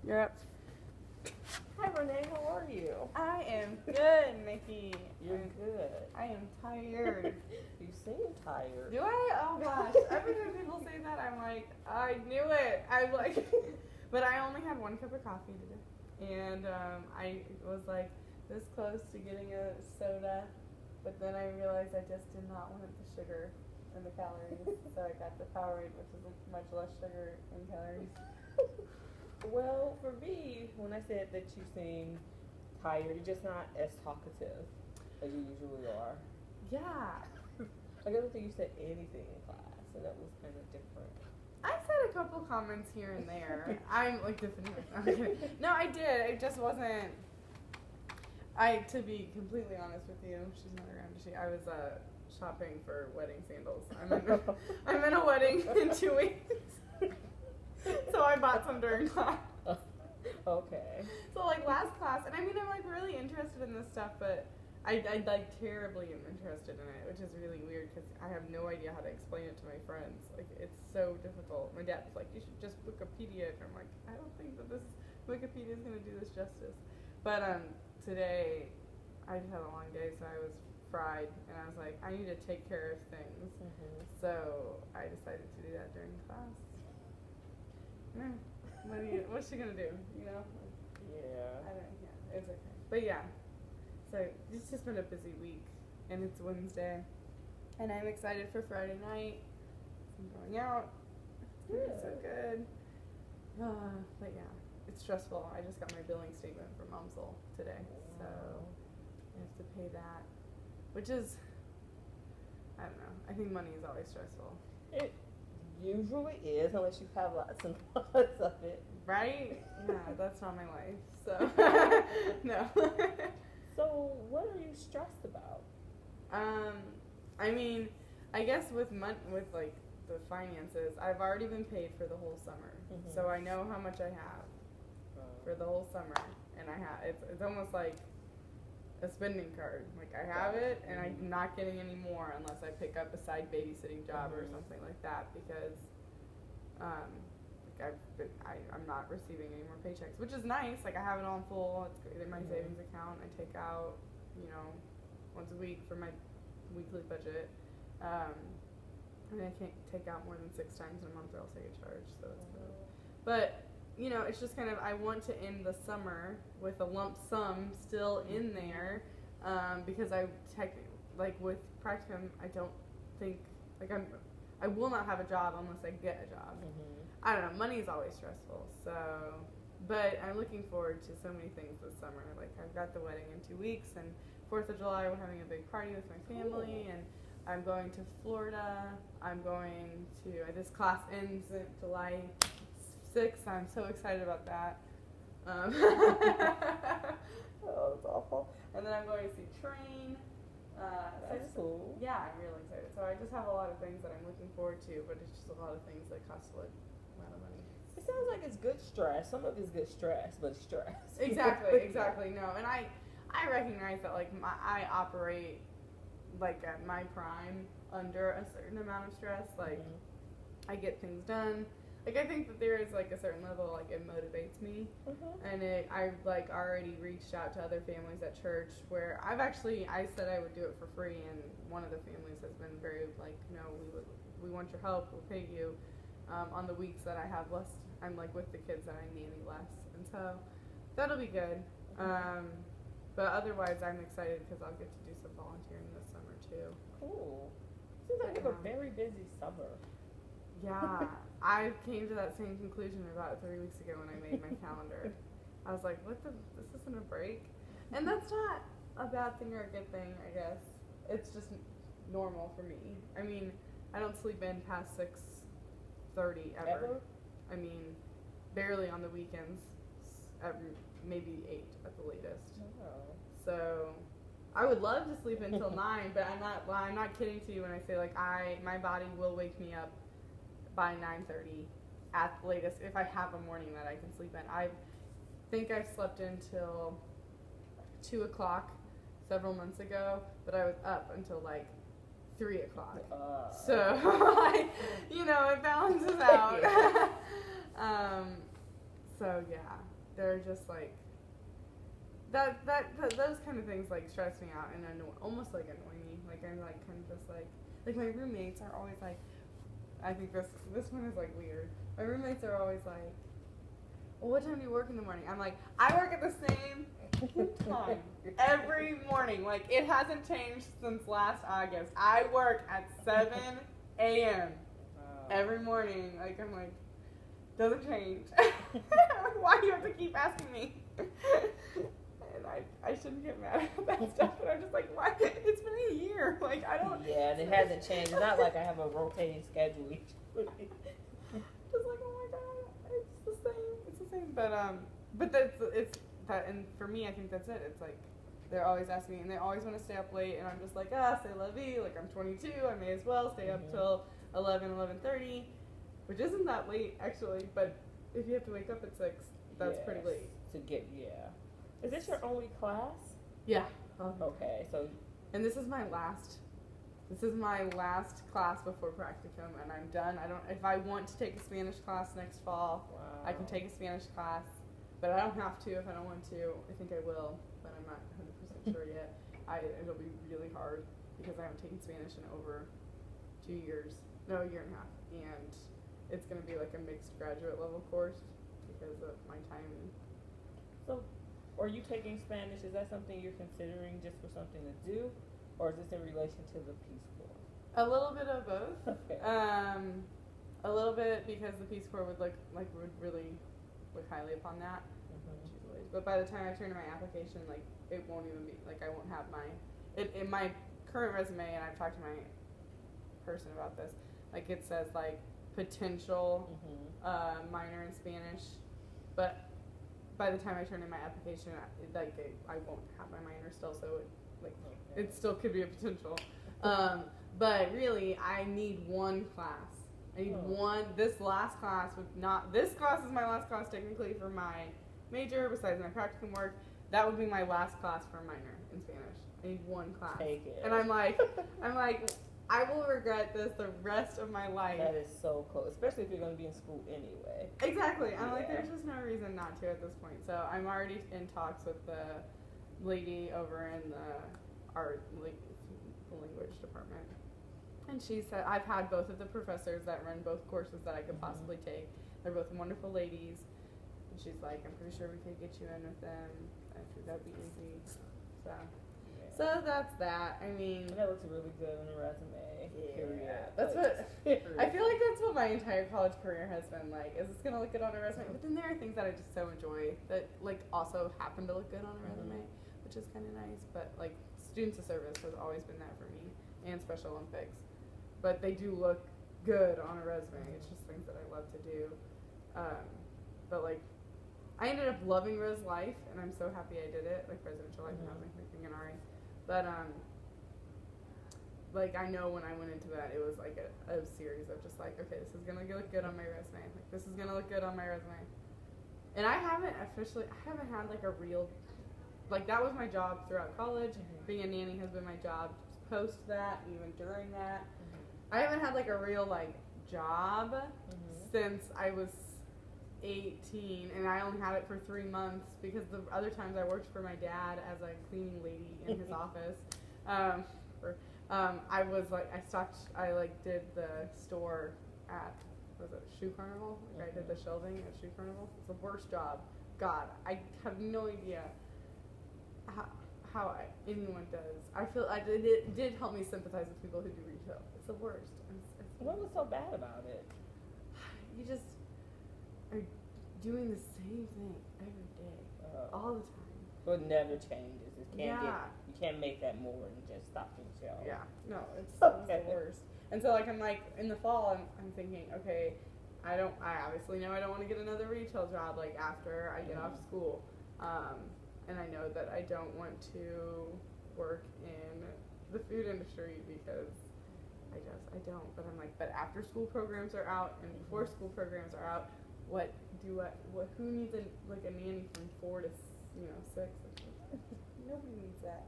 You're up. Hi, Renee. How are you? I am good, Nikki. You're good. I am tired. You seem tired. Do I? Oh gosh. Every time people say that, I'm like, I knew it. I'm like, but I only had 1 cup of coffee today, and I was like this close to getting a soda, but then I realized I just did not want the sugar and the calories, so I got the Powerade, which is much less sugar and calories. Well, for me, when I said that you seem tired, you're just not as talkative as you usually are. Yeah. Like, I don't think you said anything in class, and that was kind of different. I said a couple comments here and there. I'm like defending myself. No, I did. It just wasn't. To be completely honest with you, she's not around. I was shopping for wedding sandals. I'm in a wedding in 2 weeks, so I bought some during class. Okay. So like last class, and I mean I'm like really interested in this stuff, but I like terribly am interested in it, which is really weird because I have no idea how to explain it to my friends. Like it's so difficult. My dad's like, you should just Wikipedia it. And I'm like, I don't think that this Wikipedia is gonna do this justice. But today I just had a long day, so I was fried, and I was like, I need to take care of things. Mm-hmm. So I decided to do that during class. Yeah. What's she gonna do? You know? Yeah. Yeah, it's okay. But yeah, so it's just been a busy week, and it's Wednesday, and I'm excited for Friday night. I'm going out. It's gonna be so good. But yeah, it's stressful. I just got my billing statement from Momsel today, so I have to pay that, which is, I don't know. I think money is always stressful. It usually is, unless you have lots and lots of it. Right? Yeah, that's not my life, so no. So, what are you stressed about? I mean, I guess with like the finances, I've already been paid for the whole summer, so I know how much I have for the whole summer, and it's almost like a spending card. Like I have it, and I'm not getting any more unless I pick up a side babysitting job or something like that, because I'm not receiving any more paychecks, which is nice. Like I have it on full. It's in my savings account. I take out, once a week for my weekly budget. And I can't take out more than 6 times in a month or else I get charged. So it's good. But it's just kind of, I want to end the summer with a lump sum still in there, because like with practicum, I don't think, like I will not have a job unless I get a job. I don't know, money is always stressful, so, but I'm looking forward to so many things this summer. Like I've got the wedding in 2 weeks, and 4th of July we're having a big party with my family, and I'm going to Florida. I'm going to, this class ends July 6th. I'm so excited about that. Oh, that's awful. And then I'm going to see Train. That's cool. Yeah, I'm really excited. So I just have a lot of things that I'm looking forward to, but it's just a lot of things that cost a lot of money. It sounds like it's good stress. Some of it's good stress, but it's stress. Exactly. No, and I recognize that like I operate like at my prime under a certain amount of stress. Like I get things done. Like I think that there is like a certain level, like it motivates me, and I've like already reached out to other families at church where I said I would do it for free, and one of the families has been very like, no, we want your help, we'll pay you, on the weeks that I have less, I'm like with the kids that I nanny less, and so that'll be good. But otherwise I'm excited because I'll get to do some volunteering this summer too. Cool. Seems like you have a very busy summer. Yeah, I came to that same conclusion about 3 weeks ago when I made my calendar. I was like, this isn't a break? And that's not a bad thing or a good thing, I guess. It's just normal for me. I mean, I don't sleep in past 6:30 ever. I mean, barely on the weekends, maybe 8 at the latest. Oh. So I would love to sleep until 9, but I'm not kidding to you when I say like my body will wake me up by 9:30 at the latest if I have a morning that I can sleep in. I think I've slept until 2 o'clock several months ago, but I was up until like 3 o'clock. So like, it balances out. So yeah, they're just like those kind of things like stress me out and almost like annoy me. Like I'm like kind of just like my roommates are always like, I think this one is like weird. My roommates are always like, well, what time do you work in the morning? I'm like, I work at the same time every morning. Like it hasn't changed since last August. I work at 7 a.m. every morning. Like I'm like, doesn't change. Why do you have to keep asking me? And I shouldn't get mad at that stuff, but I'm just like, why? It's been a year. Like I don't. Yeah, and it hasn't changed. It's not like I have a rotating schedule each week. Just like, oh my god, it's the same. It's the same. But it's that, and for me, I think that's it. It's like they're always asking me, and they always want to stay up late, and I'm just like, c'est la vie. Like I'm 22, I may as well stay up till 11:30, which isn't that late actually. But if you have to wake up at 6, that's pretty late. To get Is this your only class? Yeah. Okay, so. And this is my last class before practicum, and I'm done. If I want to take a Spanish class next fall, Wow. I can take a Spanish class, but I don't have to if I don't want to. I think I will, but I'm not 100% sure yet. It'll be really hard because I haven't taken Spanish in over 2 years. No, a year and a half. And it's going to be like a mixed graduate level course because of my timing. So, are you taking Spanish? Is that something you're considering just for something to do? Or is this in relation to the Peace Corps? A little bit of both. Okay. A little bit because the Peace Corps would really look highly upon that. Mm-hmm. But by the time I turn in my application, like it won't even be like I won't have in my current resume, and I've talked to my person about this. Like it says like potential minor in Spanish, but by the time I turn in my application, I won't have my minor still, so it still could be a potential. But really, I need one class. I need one. This last class this class is my last class technically for my major, besides my practicum work. That would be my last class for a minor in Spanish. I need one class. Take it. And I'm like, I will regret this the rest of my life. That is so close, especially if you're going to be in school anyway. Exactly. I'm like, there's just no reason not to at this point. So I'm already in talks with the lady over in the language department. And she said, I've had both of the professors that run both courses that I could possibly take. They're both wonderful ladies. And she's like, I'm pretty sure we could get you in with them. I think that'd be easy. So that's that. I mean, that looks really good on the resume. Yeah, that's what I feel like. That's what my entire college career has been like. Is this gonna look good on a resume? But then there are things that I just so enjoy that like also happen to look good on a resume, which is kind of nice. But like students of service has always been that for me, and Special Olympics. But they do look good on a resume. It's just things that I love to do. But like, I ended up loving Res Life, and I'm so happy I did it. Like residential life and housing, thinking an RA. But like I know when I went into that, it was like a series of just like, okay, this is gonna look good on my resume. Like this is gonna look good on my resume. And I haven't had like a real, like that was my job throughout college. Being a nanny has been my job post that, and even during that. I haven't had like a real like job since I was 18, and I only had it for 3 months because the other times I worked for my dad as a cleaning lady in his office. I was like, I did the store at, was it Shoe Carnival? Like I did the shelving at Shoe Carnival. It's the worst job. God, I have no idea how anyone does. I feel it did help me sympathize with people who do retail. It's the worst. What was so bad about it? You just are doing the same thing every day, all the time. So it never changes. You can't make that more than just stocking shelves. Yeah, no, it's the worst. And so like I'm like in the fall, I'm thinking, okay, I obviously know I don't want to get another retail job like after I get off school, and I know that I don't want to work in the food industry because I don't. But I'm like, but after school programs are out and before school programs are out, who needs a nanny from 4 to 6? Nobody needs that.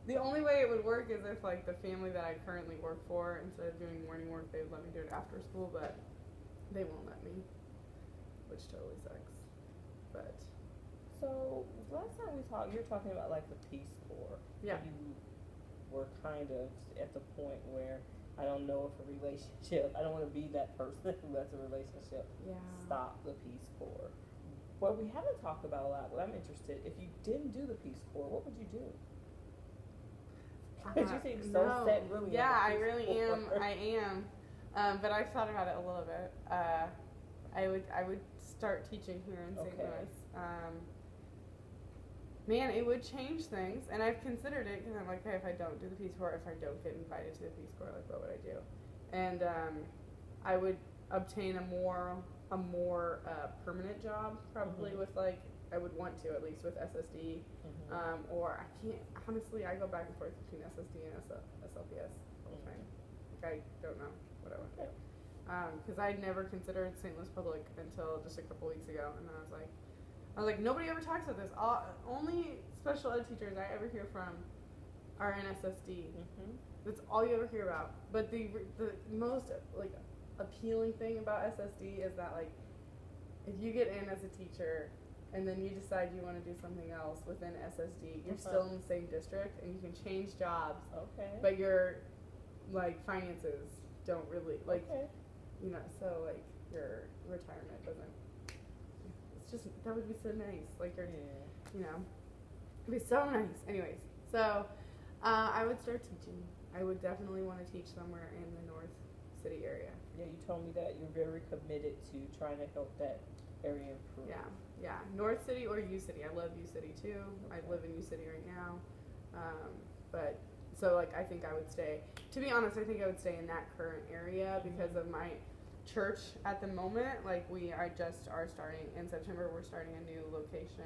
The only way it would work is if like the family that I currently work for, instead of doing morning work, they would let me do it after school, but they won't let me, which totally sucks. But So last time we talked, you were talking about like the Peace Corps. yeah, You were kind of at the point where I don't know if a relationship. I don't want to be that person who lets a relationship yeah. stop the Peace Corps. What we haven't talked about a lot, what I'm interested, if you didn't do the Peace Corps, what would you do? Because you seem so No. set really. Yeah, on I the Peace really Corps. am. I am. But I've thought about it a little bit. I would start teaching here in St. Okay. Louis. Man, it would change things, and I've considered it because I'm like, okay, if I don't do the Peace Corps, if I don't get invited to the Peace Corps, like, what would I do? And I would obtain a more permanent job, probably with like I would want to at least with SSD, or I can't honestly. I go back and forth between SSD and SLPS all the time. Like I don't know what I want to do because I'd never considered St. Louis Public until just a couple weeks ago, and then I was like, nobody ever talks about this. Only special ed teachers I ever hear from are in SSD. That's all you ever hear about. But the most like appealing thing about SSD is that like if you get in as a teacher and then you decide you want to do something else within SSD, you're still in the same district and you can change jobs. Okay. But your like finances don't really like Okay. you know, so like your retirement doesn't. It's just that would be so nice. Like you're, you know, it'd be so nice. Anyways, so I would start teaching. I would definitely want to teach somewhere in the North City area. Yeah, you told me that you're very committed to trying to help that area improve. Yeah, North City or U City. I love U City too. I live in U City right now, but so like I think I would stay. To be honest, I think I would stay in that current area because of my church at the moment. Like I just are starting in September. We're starting a new location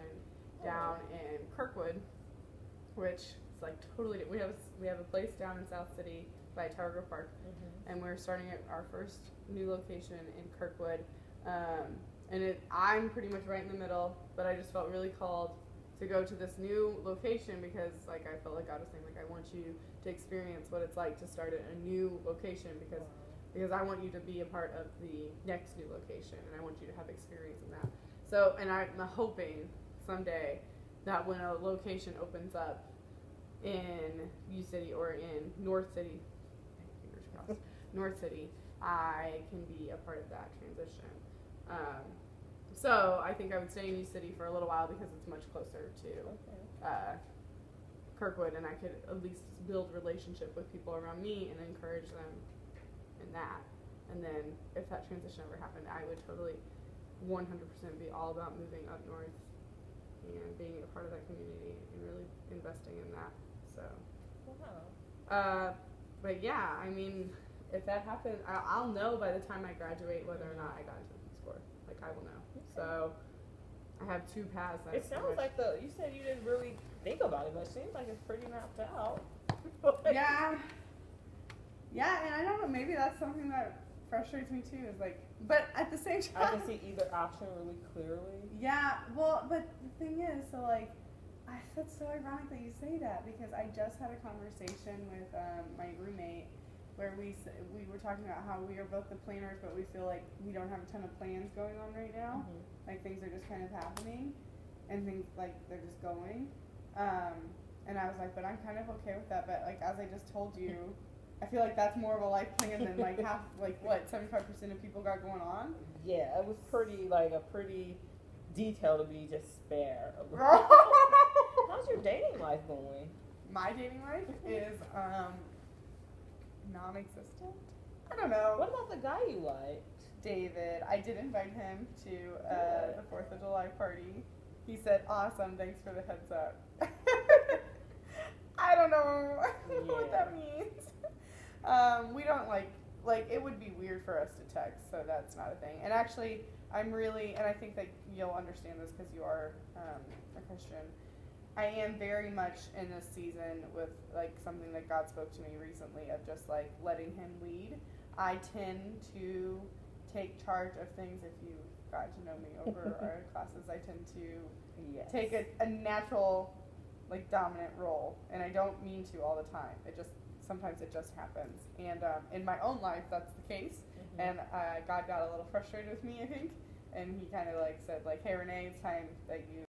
down in Kirkwood, which is like totally. We have a place down in South City by Tower Grove Park, and we're starting our first new location in Kirkwood. And I'm pretty much right in the middle, but I just felt really called to go to this new location because like I felt like God was saying like I want you to experience what it's like to start at a new location because I want you to be a part of the next new location and I want you to have experience in that. So and I'm hoping someday that when a location opens up in U City or in North City, fingers crossed, North City, I can be a part of that transition. So I think I would stay in U City for a little while because it's much closer to Kirkwood, and I could at least build relationship with people around me and encourage them in that. And then if that transition ever happened, I would totally 100% be all about moving up north and being a part of that community and really investing in that. So, but yeah, I mean, if that happens, I'll know by the time I graduate whether or not I got into the Peace Corps. Like I will know. So I have two paths. It sounds like you said you didn't really think about it, but it seems like it's pretty mapped out. Yeah, and I don't know. Maybe that's something that frustrates me too. Is like, but at the same time, I can see either option really clearly. Yeah, well, but the thing is, so like, that's so ironic that you say that because I just had a conversation with my roommate where we were talking about how we are both the planners, but we feel like we don't have a ton of plans going on right now. Like things are just kind of happening, and things like they're just going. And I was like, but I'm kind of okay with that. But like as I just told you, I feel like that's more of a life plan than like half, like what 75% of people got going on. Yeah, it was pretty detail to be just spare. How's your dating life going? My dating life is non-existent. I don't know. What about the guy you liked? David. I did invite him to the 4th of July party. He said, awesome, thanks for the heads up. I don't know what that means. We don't like it would be weird for us to text, so that's not a thing. And actually, and I think that you'll understand this because you are a Christian. I am very much in this season with like something that God spoke to me recently of just like letting Him lead. I tend to take charge of things. If you've gotten to know me over our classes, I tend to take a natural like dominant role, and I don't mean to all the time. Sometimes it just happens. And in my own life, that's the case. And God got a little frustrated with me, I think, and he kind of like said like, "Hey Renee, it's time that you